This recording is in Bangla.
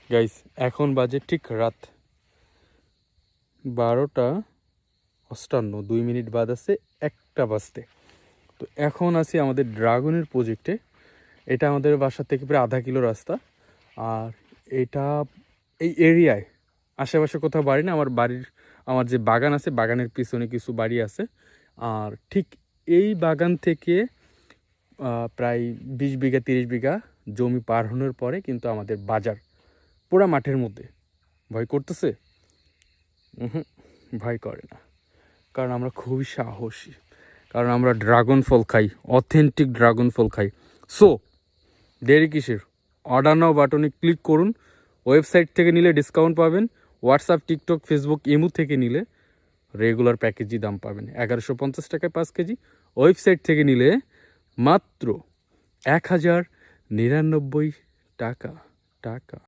গাইস এখন বাজে ঠিক রাত 12:58, 2 মিনিট বাদ আছে 1টা বাজতে। তো এখন আছি আমাদের ড্রাগনের প্রজেক্টে। এটা আমাদের বাসা থেকে প্রায় আধা কিলো রাস্তা। আর এটা এই এরিয়ায় আশেপাশে কোথাও বাড়ি না, আমার যে বাগান আছে বাগানের পিছনে কিছু বাড়ি আছে। আর ঠিক এই বাগান থেকে প্রায় 20 বিঘা 30 বিঘা জমি পার হওয়ার পরে কিন্তু আমাদের বাজার পুরা মাঠের মধ্যে। ভয় করতেছে? ভয় করে না, কারণ আমরা খুবই সাহসী, কারণ আমরা ড্রাগন ফল খাই, অথেন্টিক ড্রাগন ফল খাই। সো দেরি কিসের? অর্ডার নাও বাটনে ক্লিক করুন। ওয়েবসাইট থেকে নিলে ডিসকাউন্ট পাবেন, হোয়াটসঅ্যাপ টিকটক ফেসবুক ইমো থেকে নিলে রেগুলার প্যাকেজই দাম পাবেন 1150 টাকায় 5 কেজি। ওয়েবসাইট থেকে নিলে মাত্র 1099 টাকা।